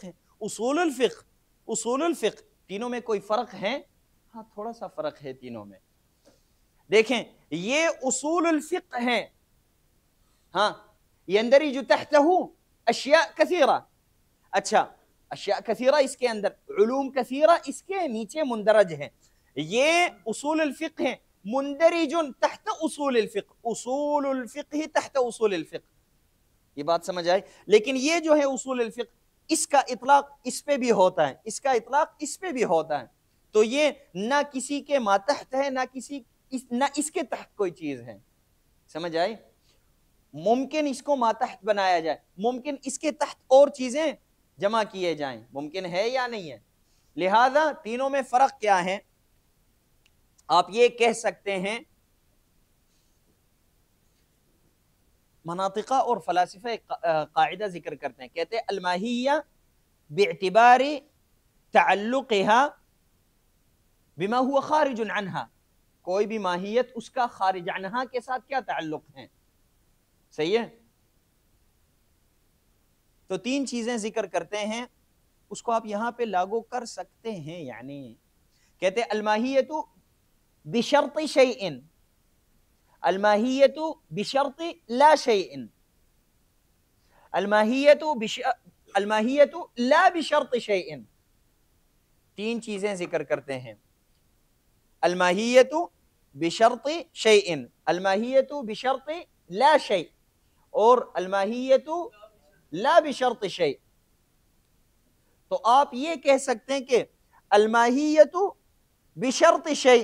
ہے، اصول الفقہ تینوں میں کوئی فرق ہے؟ ہاں تھوڑا سا فرق ہے تینوں میں. دیکھیں یہ اصول الفقہ ہے، ہاں یندرج تحتہ اشیاء کثیرہ. اچھا اشیاء کثیرہ اس کے اندر، علوم کثیرہ اس کے نیچے مندرج ہیں. یہ اصول الفقہ ہیں، مندرج تحت اصول الفقہ، اصول الفقہ تحت اصول الفقہ. یہ بات سمجھ آئی؟ لیکن یہ جو ہے اصول الفقہ، اس کا اطلاق اس پہ بھی ہوتا ہے، اس کا اطلاق اس پہ بھی ہوتا ہے. تو یہ نہ کسی کے ماتحت ہے، نہ اس کے تحت کوئی چیز ہے. سمجھ آئی؟ ممکن اس کو ماتحت بنایا جائے، ممکن اس کے تحت اور چیزیں جمع کیے جائیں، ممکن ہے یا نہیں ہے. لہذا تینوں میں فرق کیا ہے؟ آپ یہ کہہ سکتے ہیں، مناطقہ اور فلاسفہ قاعدہ ذکر کرتے ہیں، کہتے ہیں الماہیہ باعتبار تعلقها بما هو خارج عنها. کوئی بھی ماہیت اس کا خارج عنہا کے ساتھ کیا تعلق ہے. صحیح ہے؟ تو تین چیزیں ذکر کرتے ہیں، اس کو آپ یہاں پہ لاگو کر سکتے ہیں. یعنی کہتے ہیں الماہیت بشرط شیء، الماہیت بشرط لا شیء، الماہیت لا بشرط شیء. تین چیزیں ذکر کرتے ہیں، الماہیت بشرط شیء، الماہیت بشرط لا شیء، اور الماہیت لا بشرط شیء. تو آپ یہ کہہ سکتے ہیں کہ الماہیت بشرط شیء،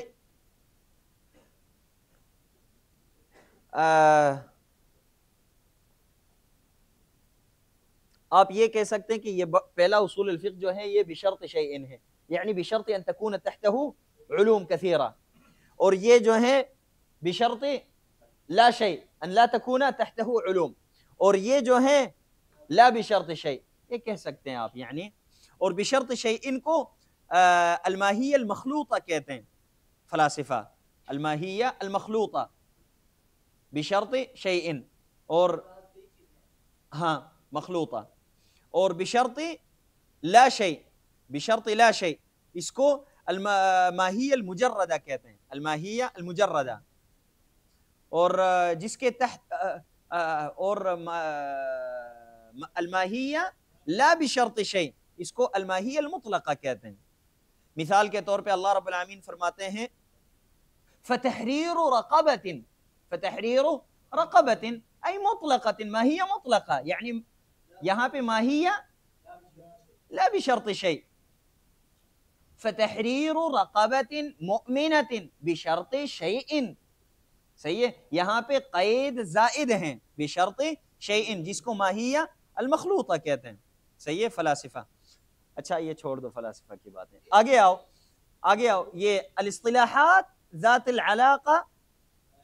آپ یہ کہہ سکتے ہیں کہ یہ پہلا اصول الفقہ جو ہے یہ بشرط شیء ہے، یعنی بشرط ان تکون تحتہ علوم کثیرہ. اور یہ جو ہے بشرط لا شیء ان لا تکون تحتہ علوم، اور یہ جو ہے لا بشرط شیء، یہ کہہ سکتے ہیں آپ. یعنی اور بشرط شیء ان کو الماہیہ المخلوطہ کہتے ہیں فلاسفہ، الماہیہ المخلوطہ بشرط شیء، اور ہاں مخلوطہ، اور بشرط لا شیء، بشرط لا شیء اس کو الماہیہ المجردہ کہتے ہیں، الماہیہ المجردہ. اور جس کے تحت اور الماہیہ لا بشرط شیء اس کو الماہیہ المطلقہ کہتے ہیں. مثال کے طور پہ اللہ رب العالمین فرماتے ہیں فتحریر رقبۃ، فتحریر رقبۃ ای مطلقۃ، ماہیہ مطلقہ، یعنی یہاں پہ ماہیہ لا بشرط شیء، فتحریر رقبۃ مؤمنۃ بشرط شیء. صحیح ہے؟ یہاں پہ قید زائد ہیں بشرط شیء، جس کو ماہیہ المخلوطہ کہتے ہیں. صحیح ہے فلاسفہ. اچھا یہ چھوڑ دو فلاسفہ کی باتیں، آگے آؤ، آگے آؤ. یہ الاصطلاحات ذات العلاقہ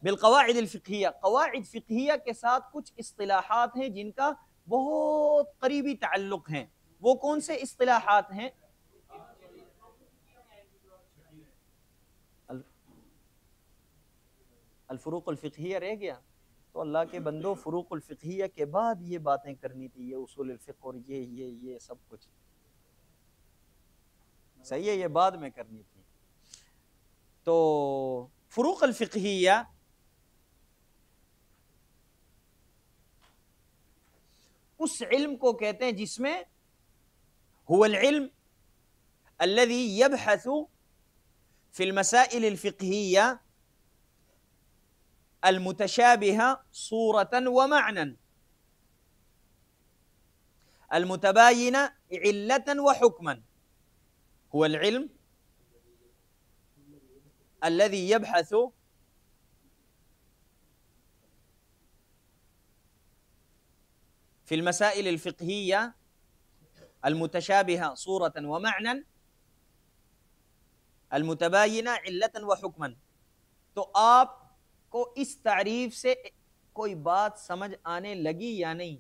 بالقواعد الفقہیہ، قواعد فقہیہ کے ساتھ کچھ اصطلاحات ہیں جن کا بہت قریبی تعلق ہیں. وہ کون سے اصطلاحات ہیں؟ الفروق الفقہیہ رہ گیا. تو اللہ کے بندو فروق الفقہیہ کے بعد یہ باتیں کرنی تھی، یہ اصول الفقہ اور یہ سب کچھ. صحیح ہے، یہ بعد میں کرنی تھی. تو فروق الفقہیہ اس علم کو کہتے ہیں جس میں هو العلم الذي يبحث في المسائل الفقهية المتشابهة صورة ومعنى المتباينة علة وحكما. هو العلم الذي يبحث في المسائل الفقهية المتشابهة صورة ومعنى المتباينة علة وحكما. تو آپ کو اس تعریف سے کوئی بات سمجھ آنے لگی یا نہیں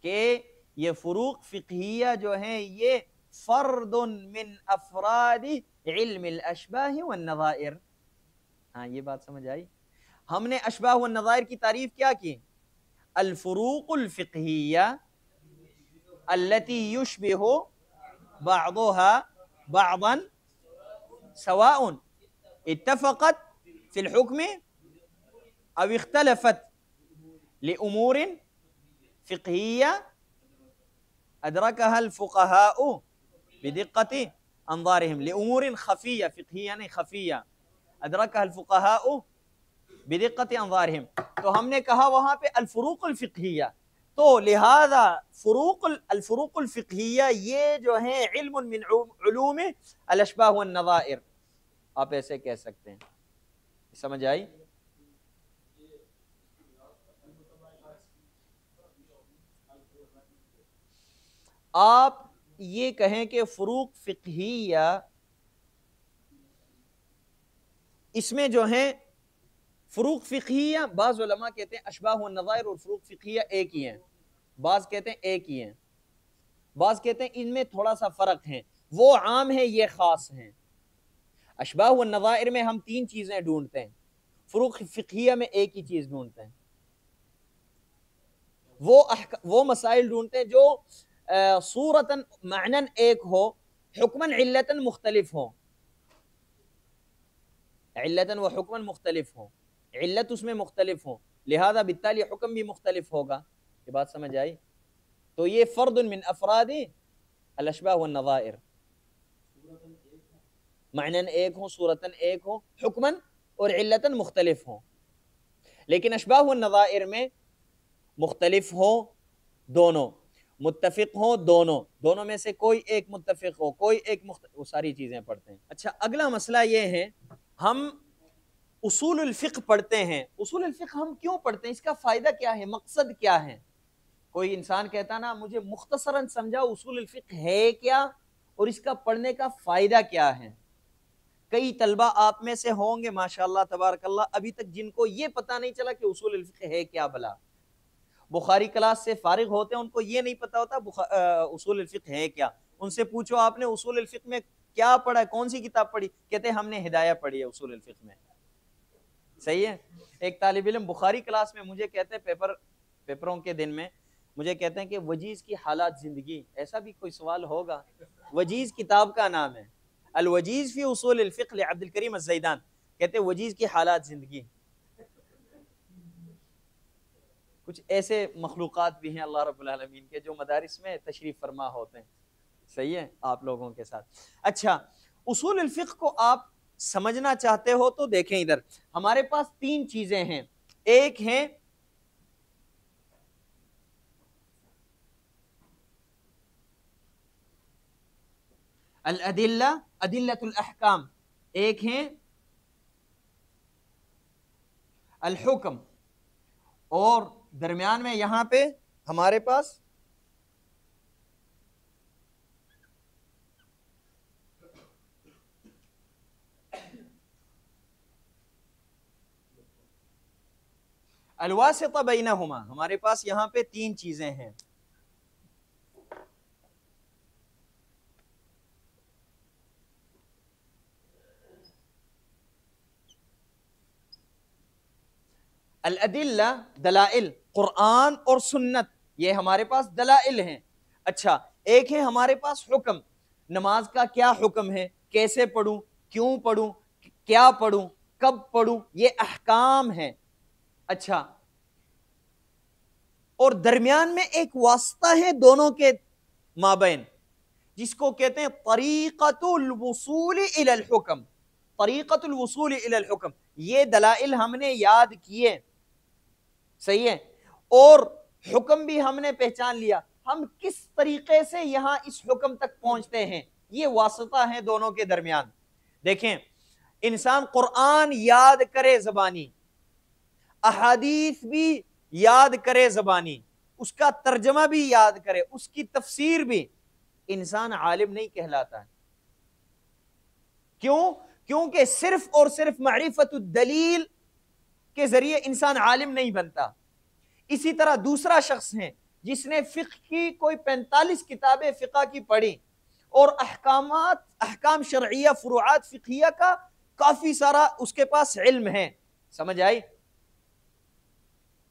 کہ یہ فروق فقہیہ جو ہیں یہ فرد من افراد علم الاشباہ والنظائر. ہاں یہ بات سمجھ آئی؟ ہم نے اشباہ والنظائر کی تعریف کیا کی؟ الفروق الفقہیہ التي يشبه بعضها بعضا سواء اتفقت في الحكم أو اختلفت لأمور فقهية أدركها الفقهاء بدقة أنظارهم، لأمور خفية، فقهية نہیں خفیہ، أدركها الفقهاء بدقة أنظارهم. تو ہم نے کہا وہاں پہ الفروق الفقہیہ، تو لہذا الفروق الفقہیہ یہ جو ہیں علم من علوم الاشباہ والنظائر، آپ ایسے کہہ سکتے ہیں. سمجھ آئی؟ آپ یہ کہیں کہ فروق فقہیہ اس میں جو ہیں فروق فقہیہ، بعض علماء کہتے ہیں اشباہ والنظائر اور فروق فقہیہ ایک ہی ہیں، بعض کہتے ہیں ایک ہی ہیں، بعض کہتے ہیں ان میں تھوڑا سا فرق ہے، وہ عام ہے یہ خاص ہیں. اشباہ والنظائر میں ہم تین چیزیں ڈھونڈتے ہیں، فروق فقہیہ میں ایک ہی چیز ڈھونڈتے ہیں. وہ مسائل ڈھونڈتے ہیں جو صورتاً معنن ایک ہو، حکماً علتاً مختلف ہو، علتاً و حکماً مختلف ہو، علت اس میں مختلف ہو، لہذا بالتالی حکم بھی مختلف ہوگا. یہ بات سمجھ آئی؟ تو یہ فرد من افراد الاشباہ والنظائر، معنن ایک ہو، صورتاً ایک ہو، حکماً اور علتاً مختلف ہو. لیکن اشباہ والنظائر میں مختلف ہو دونوں، متفق ہو دونوں میں سے کوئی ایک متفق ہو، کوئی ایک مختلف، وہ ساری چیزیں پڑھتے ہیں. اچھا، اگلا مسئلہ یہ ہے، ہم اصول الفقہ پڑھتے ہیں. اصول الفقہ ہم کیوں پڑھتے ہیں؟ اس کا فائدہ کیا ہے؟ مقصد کیا ہے؟ کوئی انسان کہتا نا مجھے مختصراً سمجھا اصول الفقہ ہے کیا اور اس کا پڑھنے کا فائدہ کیا ہے. کئی طلبہ آپ میں سے ہوں گے ماشاءاللہ تبارک اللہ ابھی تک جن کو یہ پتہ نہیں چلا کہ اصول الفقہ ہے کیا. بلا بخاری کلاس سے فارغ ہوتے ہیں ان کو یہ نہیں پتا ہوتا اصول الفقہ ہے کیا. ان سے پوچھو آپ نے اصول الفقہ میں کیا پڑھا ہے، کون سی کتاب پڑھی، کہتے ہیں ہم نے ہدایہ پڑھی ہے اصول الفقہ میں. صحیح ہے. ایک طالب علم بخاری کلاس میں مجھے کہتے ہیں پیپروں کے دن میں مجھے کہتے ہیں کہ وجیز کی حالات زندگی، ایسا بھی کوئی سوال ہوگا؟ وجیز کتاب کا نام ہے، الوجیز فی اصول الفقہ لعبد الکریم الزیدان، کہتے ہیں وجیز کی حالات زندگی. کچھ ایسے مخلوقات بھی ہیں اللہ رب العالمین کے جو مدارس میں تشریف فرما ہوتے ہیں. صحیح ہے، آپ لوگوں کے ساتھ. اچھا، اصول الفقہ کو آپ سمجھنا چاہتے ہو تو دیکھیں ادھر ہمارے پاس تین چیزیں ہیں. ایک ہیں الادلہ، ادلۃ الاحکام، ایک ہیں الحکم، اور درمیان میں یہاں پہ ہمارے پاس الواسطہ بینہما، ہمارے پاس یہاں پہ تین چیزیں ہیں. الادلہ دلائل، قرآن اور سنت، یہ ہمارے پاس دلائل ہیں. اچھا، ایک ہے ہمارے پاس حکم، نماز کا کیا حکم ہے، کیسے پڑھوں، کیوں پڑھوں، کیا پڑھوں، کب پڑھوں، یہ احکام ہیں. اچھا، اور درمیان میں ایک واسطہ ہے دونوں کے مابین جس کو کہتے ہیں طریقۃ الوصول الی الحکم. طریقۃ الوصول الی الحکم، یہ دلائل ہم نے یاد کیے، صحیح ہے، اور حکم بھی ہم نے پہچان لیا. ہم کس طریقے سے یہاں اس حکم تک پہنچتے ہیں، یہ واسطہ ہے دونوں کے درمیان. دیکھیں، انسان قرآن یاد کرے زبانی، احادیث بھی یاد کرے زبانی، اس کا ترجمہ بھی یاد کرے، اس کی تفسیر بھی، انسان عالم نہیں کہلاتا ہے. کیوں؟ کیونکہ صرف اور صرف معرفت الدلیل کے ذریعے انسان عالم نہیں بنتا. اسی طرح دوسرا شخص ہے جس نے فقہ کی کوئی 45 کتابیں فقہ کی پڑھی اور احکام شرعیہ، فروعات فقہیہ کا کافی سارا اس کے پاس علم ہے. سمجھ آئی؟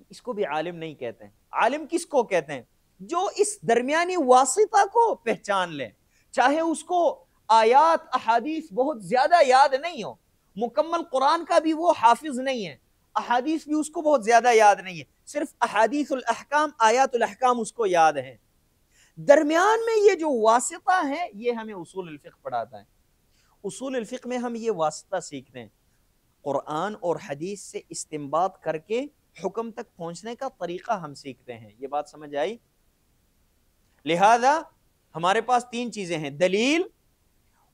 اس کو بھی عالم نہیں کہتے ہیں. عالم کس کو کہتے ہیں؟ جو اس درمیانی واسطہ کو پہچان لیں، چاہے اس کو آیات احادیث بہت زیادہ یاد نہیں ہو، مکمل قرآن کا بھی وہ حافظ نہیں ہے، احادیث بھی اس کو بہت زیادہ یاد نہیں ہے، صرف احادیث الاحکام آیات الاحکام اس کو یاد ہیں، درمیان میں یہ جو واسطہ ہے یہ ہمیں اصول الفقہ پڑھاتا ہے۔ اصول الفقہ میں ہم یہ واسطہ سیکھتے ہیں، قرآن اور حدیث سے استنباط کر کے حکم تک پہنچنے کا طریقہ ہم سیکھتے ہیں۔ یہ بات سمجھ آئی؟ لہذا ہمارے پاس تین چیزیں ہیں، دلیل،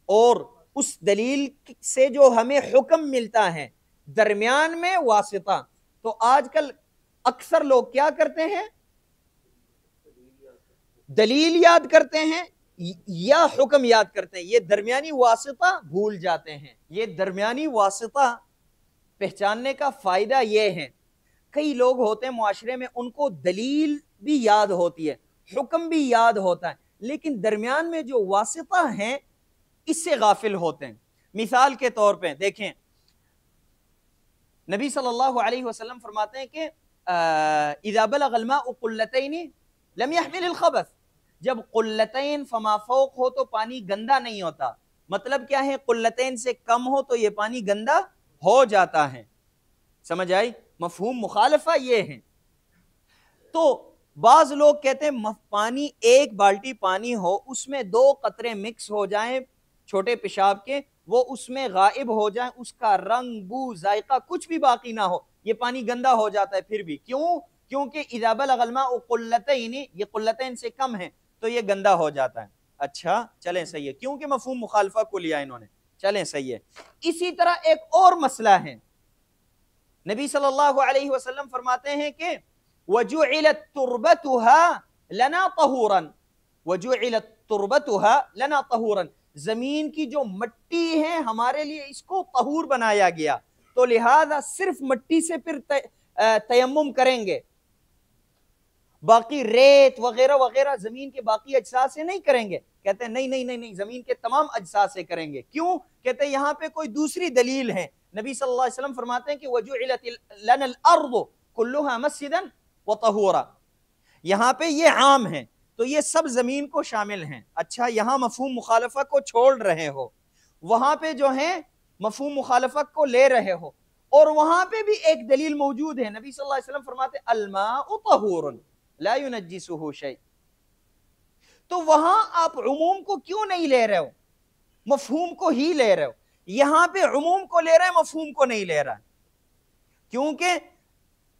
اور اس دلیل سے جو ہمیں حکم ملتا ہے، درمیان میں واسطہ۔ تو آج کل اکثر لوگ کیا کرتے ہیں؟ دلیل یاد کرتے ہیں یا حکم یاد کرتے ہیں، یہ درمیانی واسطہ بھول جاتے ہیں۔ یہ درمیانی واسطہ پہچاننے کا فائدہ یہ ہے، کئی لوگ ہوتے ہیں معاشرے میں، ان کو دلیل بھی یاد ہوتی ہے، حکم بھی یاد ہوتا ہے، لیکن درمیان میں جو واسطہ ہیں اس سے غافل ہوتے ہیں۔ مثال کے طور پہ دیکھیں، نبی صلی اللہ علیہ وسلم فرماتے ہیں کہ اذا بلغ الماء قلتین لم يحمل الخبث، جب قلتین فما فوق ہو تو پانی گندا نہیں ہوتا۔ مطلب کیا ہے؟ قلتین سے کم ہو تو یہ پانی گندا ہو جاتا ہے۔ سمجھ آئی؟ مفہوم مخالفہ یہ ہے۔ تو بعض لوگ کہتے ہیں پانی، ایک بالٹی پانی ہو، اس میں 2 قطرے مکس ہو جائیں چھوٹے پیشاب کے، وہ اس میں غائب ہو جائیں، اس کا رنگ، بو، ذائقہ کچھ بھی باقی نہ ہو، یہ پانی گندا ہو جاتا ہے پھر بھی۔ کیوں؟ کیونکہ اذا بلغ الماء قلتین، یہ قلتین سے کم ہے تو یہ گندا ہو جاتا ہے۔ اچھا چلیں صحیح ہے، کیونکہ مفہوم مخالفہ کو لیا انہوں نے، چلیں صحیح ہے۔ اسی طرح ایک اور مسئلہ ہے، نبی صلی اللہ علیہ وسلم فرماتے ہیں کہ وَجُعِلَتْ تُرْبَتُهَا لَنَا طَهُورًا، وَجُعِلَتْ تُرْبَتُهَا لَنَا طَهُورًا، زمین کی جو مٹی ہے ہمارے لیے اس کو طہور بنایا گیا، تو لہذا صرف مٹی سے پھر تیمم کریں گے، باقی ریت وغیرہ وغیرہ زمین کے باقی اجزاء سے نہیں کریں گے۔ کہتے ہیں نہیں، زمین کے تمام اجزاء سے کریں گے۔ کیوں؟ کہتے ہیں یہاں پہ کوئی دوسری دلیل ہے۔ نبی صلی اللہ علیہ وسلم فرماتے ہیں کہ وَجُعِلَتْ لَنَا الْأَرْضُ كُلُّهَا مَسْجِدًا وَطَهُورًا، یہاں پہ یہ عام ہے تو یہ سب زمین کو شامل ہیں۔ اچھا یہاں مفہوم مخالفہ کو چھوڑ رہے ہو، وہاں پہ جو ہیں مفہوم مخالفہ کو لے رہے ہو، اور وہاں پہ بھی ایک دلیل موجود ہے، نبی صلی اللہ علیہ وسلم فرماتے ہیں الماء طہور لا ينجسه شيء، تو وہاں آپ عموم کو کیوں نہیں لے رہے ہو؟ مفہوم کو ہی لے رہے ہو۔ یہاں پہ عموم کو لے رہے ہیں، مفہوم کو نہیں لے رہا، کیونکہ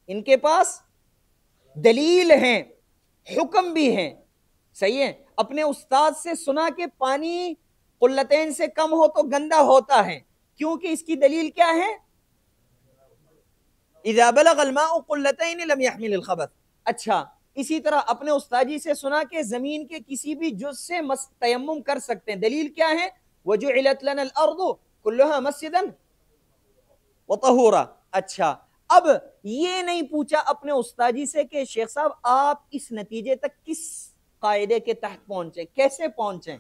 ان کے پاس دلیل ہیں، حکم بھی ہیں، صحیح ہے۔ اپنے استاد سے سنا کہ پانی قلتین سے کم ہو تو گندا ہوتا ہے، کیونکہ اس کی دلیل کیا ہے؟ اذا بلغ الماء قلتین لم يحمل الخبث۔ اچھا اسی طرح اپنے استاجی سے سنا کہ زمین کے کسی بھی جز سے تیمم کر سکتے ہیں، دلیل کیا ہے؟ وَجُعِلَتْ لَنَا الْأَرْضُ كُلُّهَا مَسْجِدًا وَطَهُورًا۔ اچھا اب یہ نہیں پوچھا اپنے استاجی سے کہ شیخ صاحب آپ اس نتیجے تک کس قاعدے کے تحت پہنچے، کیسے پہنچے؟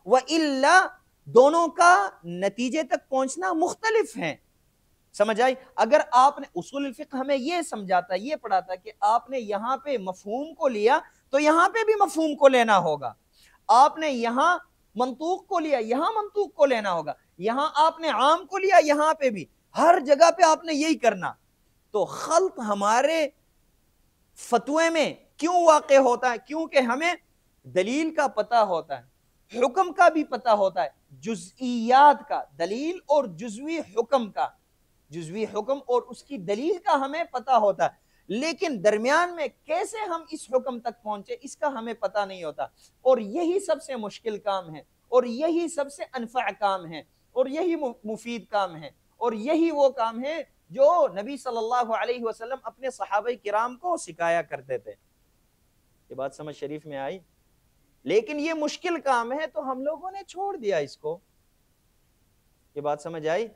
وَإِلَّا دونوں کا نتیجے تک پہنچنا مختلف ہیں۔ سمجھ آئی؟ اگر آپ نے اصول الفقہ ہمیں یہ سمجھاتا، یہ پڑھاتا کہ آپ نے یہاں پہ مفہوم کو لیا تو یہاں پہ بھی مفہوم کو لینا ہوگا، آپ نے یہاں منطوق کو لیا یہاں منطوق کو لینا ہوگا، یہاں آپ نے عام کو لیا یہاں پہ بھی، ہر جگہ پہ آپ نے یہی کرنا۔ تو خلط ہمارے فتوے میں کیوں واقع ہوتا ہے؟ کیونکہ ہمیں دلیل کا پتہ ہوتا ہے، حکم کا بھی پتہ ہوتا ہے، جزئیات کا، دلیل اور جزوی حکم کا، جزوی حکم اور اس کی دلیل کا ہمیں پتہ ہوتا ہے، لیکن درمیان میں کیسے ہم اس حکم تک پہنچے اس کا ہمیں پتہ نہیں ہوتا، اور یہی سب سے مشکل کام ہے، اور یہی سب سے انفع کام ہے، اور یہی مفید کام ہے، اور یہی وہ کام ہے جو نبی صلی اللہ علیہ وسلم اپنے صحابہ کرام کو سکھایا کرتے تھے۔ یہ بات سمجھ شریف میں آئی؟ لیکن یہ مشکل کام ہے تو ہم لوگوں نے چھوڑ دیا اس کو۔ یہ بات سمجھ آئی؟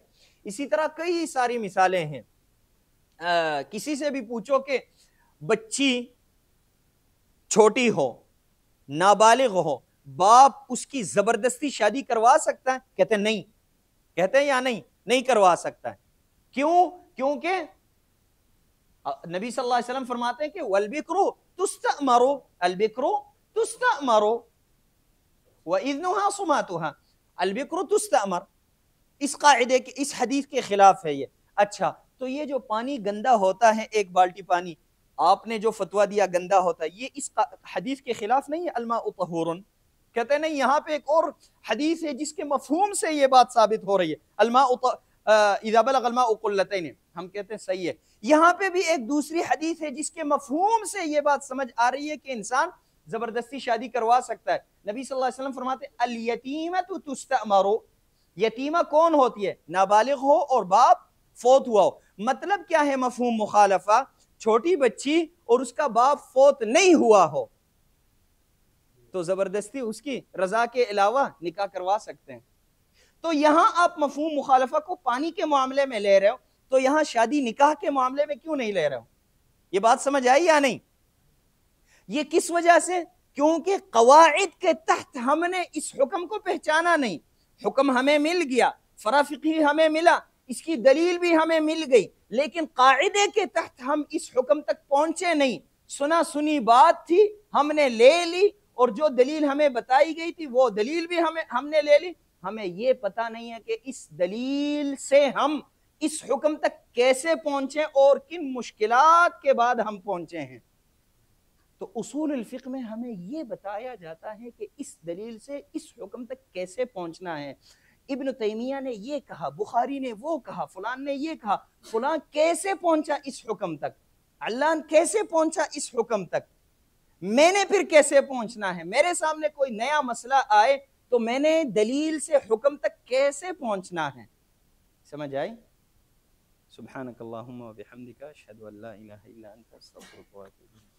اسی طرح کئی ساری مثالیں ہیں، کسی سے بھی پوچھو کہ بچی چھوٹی ہو، نابالغ ہو، باپ اس کی زبردستی شادی کروا سکتا ہے؟ کہتے ہیں نہیں، کہتے ہیں یا نہیں کروا سکتا ہے۔ کیوں؟ کیونکہ نبی صلی اللہ علیہ وسلم فرماتے ہیں کہ والبکر تستأمر البکر تستأمر وإذنها صماتها البکر تستأمر. اس قاعدے کے اس حدیث کے خلاف ہے یہ. اچھا تو یہ جو پانی گندا ہوتا ہے ایک بالٹی پانی آپ نے جو فتویٰ دیا گندا ہوتا ہے یہ اس حدیث کے خلاف نہیں ہے الماء طہور. کہتے ہیں نہیں یہاں پہ ایک اور حدیث ہے جس کے مفہوم سے یہ بات ثابت ہو رہی ہے الماء اذا بلغ الماء قلتین. ہم کہتے ہیں صحیح ہے. یہاں پہ بھی ایک دوسری حدیث ہے جس کے مفہوم سے یہ بات سمجھ آ رہی ہے کہ انسان زبردستی شادی کروا سکتا ہے. نبی صلی اللہ علیہ وسلم فرماتے ہیں الیتیمۃ تستأمر. یتیمہ کون ہوتی ہے؟ نابالغ ہو اور باپ فوت ہوا ہو. مطلب کیا ہے مفہوم مخالفہ؟ چھوٹی بچی اور اس کا باپ فوت نہیں ہوا ہو تو زبردستی اس کی رضا کے علاوہ نکاح کروا سکتے ہیں. تو یہاں آپ مفہوم مخالفہ کو پانی کے معاملے میں لے رہے ہو تو یہاں شادی نکاح کے معاملے میں کیوں نہیں لے رہے ہو؟ یہ بات سمجھ آئی یا نہیں؟ یہ کس وجہ سے؟ کیونکہ قواعد کے تحت ہم نے اس حکم کو پہچانا نہیں. حکم ہمیں مل گیا، فرع فقہی ہمیں ملا، اس کی دلیل بھی ہمیں مل گئی، لیکن قاعدے کے تحت ہم اس حکم تک پہنچے نہیں. سنا سنی بات تھی ہم نے لے لی اور جو دلیل ہمیں بتائی گئی تھی وہ دلیل بھی ہم نے لے لی. ہمیں یہ پتہ نہیں ہے کہ اس دلیل سے ہم اس حکم تک کیسے پہنچے اور کن مشکلات کے بعد ہم پہنچے ہیں. تو اصول الفقہ میں ہمیں یہ بتایا جاتا ہے کہ اس دلیل سے اس حکم تک کیسے پہنچنا ہے. ابن تیمیہ نے یہ کہا، بخاری نے وہ کہا، فلان نے یہ کہا، فلان کیسے پہنچا اس حکم تک، علان کیسے پہنچا اس حکم تک، میں نے پھر کیسے پہنچنا ہے. میرے سامنے کوئی نیا مسئلہ آئے تو میں نے دلیل سے حکم تک کیسے پہنچنا ہے. سمجھ آئی؟ سبحانک اللہم و بحمدک اشہد ان لا الہ الا انت استغفرک و اتوب الیک.